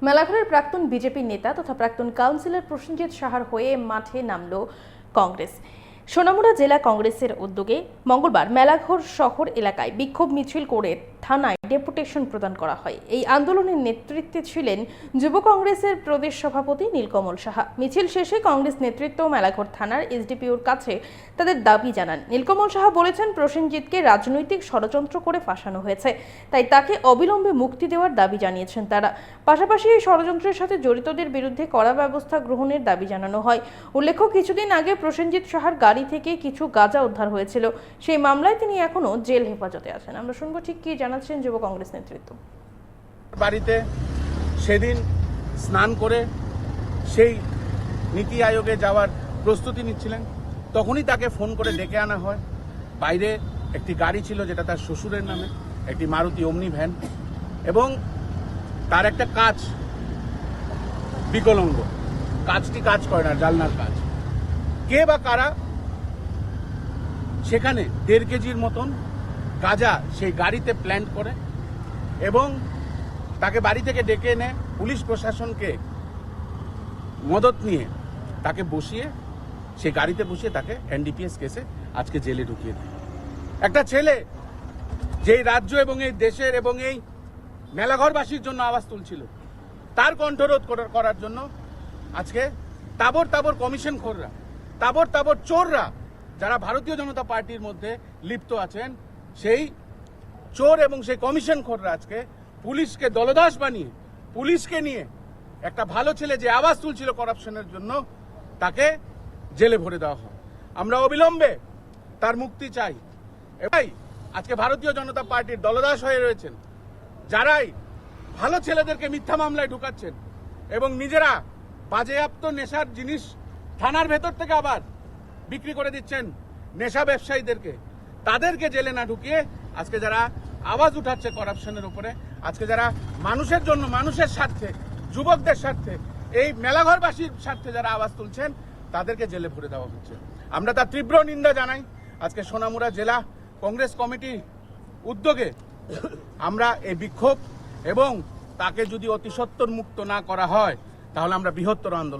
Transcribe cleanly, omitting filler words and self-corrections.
মেলাঘরের প্রাক্তন বিজেপি নেতা তথা প্রাক্তন কাউন্সিলর প্রসেনজিৎ সাহার হয়ে মাঠে নামল কংগ্রেস। সোনামুড়া জেলা কংগ্রেসের উদ্যোগে মঙ্গলবার মেলাঘর শহর এলাকায় বিক্ষোভ মিছিল করে থানায় ডেপুটেশন প্রদান করা হয়। এই আন্দোলনের নেতৃত্বে ছিলেন যুব কংগ্রেসের প্রদেশ সভাপতি নীলকমল সাহা। মিছিল শেষে কংগ্রেস নেতৃত্ব মেলাঘর থানার এসডিপিওর কাছে তাদের দাবি জানান। নীলকমল সাহা বলেছেন, প্রসেনজিৎকে রাজনৈতিক ষড়যন্ত্র করে ফাঁসানো হয়েছে, তাই তাকে অবিলম্বে মুক্তি দেওয়ার দাবি জানিয়েছেন তারা। পাশাপাশি এই ষড়যন্ত্রের সাথে জড়িতদের বিরুদ্ধে কড়া ব্যবস্থা গ্রহণের দাবি জানানো হয়। উল্লেখ্য, কিছুদিন আগে প্রসেনজিৎ সাহার গাড়ি থেকে কিছু গাঁজা উদ্ধার হয়েছিল। সেই মামলায় তিনি এখনো জেল হেফাজতে আছেন। আমরা শুনবো ঠিক কি জানাচ্ছেন যুব কংগ্রেস নেতৃত্ব। বাড়িতে সেদিন স্নান করে সেই নীতি আয়োগে যাওয়ার প্রস্তুতি নিচ্ছিলেন, তখনই তাকে ফোন করে ডেকে আনা হয়। বাইরে একটি গাড়ি ছিল যেটা তার শ্বশুরের নামে, একটি মারুতি ওমনি ভ্যান, এবং তার একটা কাঁচ বিকলঙ্গ, কাঁচটি কাজ করে না, জানলার কাজ। কে বা কারা সেখানে 1.5 কেজির মতন গাঁজা সেই গাড়িতে প্ল্যান্ট করে এবং তাকে বাড়ি থেকে ডেকে এনে পুলিশ প্রশাসনকে মদত নিয়ে তাকে বসিয়ে সেই গাড়িতে বসিয়ে তাকে এনডিপিএস কেসে আজকে জেলে ঢুকিয়ে দেয়। একটা ছেলে যেই রাজ্য এবং এই দেশের এবং এই মেলাঘরবাসীর জন্য আওয়াজ তুলছিল, তার কণ্ঠরোধ করার জন্য আজকে তাবর তাবর কমিশন খোররা, তাবর তাবর চোররা যারা ভারতীয় জনতা পার্টির মধ্যে লিপ্ত আছেন, সেই চোর এবং সেই কমিশন খোররা আজকে পুলিশকে দলদাস বানিয়ে পুলিশকে নিয়ে একটা ভালো ছেলে যে আওয়াজ তুলছিল করাপশনের জন্য, তাকে জেলে ভরে দেওয়া হয়। আমরা অবিলম্বে তার মুক্তি চাই। এবাই আজকে ভারতীয় জনতা পার্টির দলদাস হয়ে রয়েছেন যারাই ভালো ছেলেদেরকে মিথ্যা মামলায় ঢুকাচ্ছেন এবং নিজেরা বাজেয়াপ্ত নেশার জিনিস থানার ভেতর থেকে আবার বিক্রি করে দিচ্ছেন নেশা ব্যবসায়ীদেরকে, তাদেরকে জেলে না ঢুকিয়ে আজকে যারা আওয়াজ উঠাচ্ছে করাপশনের উপরে, আজকে যারা মানুষের জন্য, মানুষের স্বার্থে, যুবকদের স্বার্থে, এই মেলাঘরবাসীর স্বার্থে যারা আওয়াজ তুলছেন, তাদেরকে জেলে ভরে দেওয়া হচ্ছে। আমরা তার তীব্র নিন্দা জানাই। আজকে সোনামুড়া জেলা কংগ্রেস কমিটির উদ্যোগে আমরা এই বিক্ষোভ এবং তাকে যদি অতি সত্বর মুক্ত না করা হয়, তাহলে আমরা বৃহত্তর আন্দোলন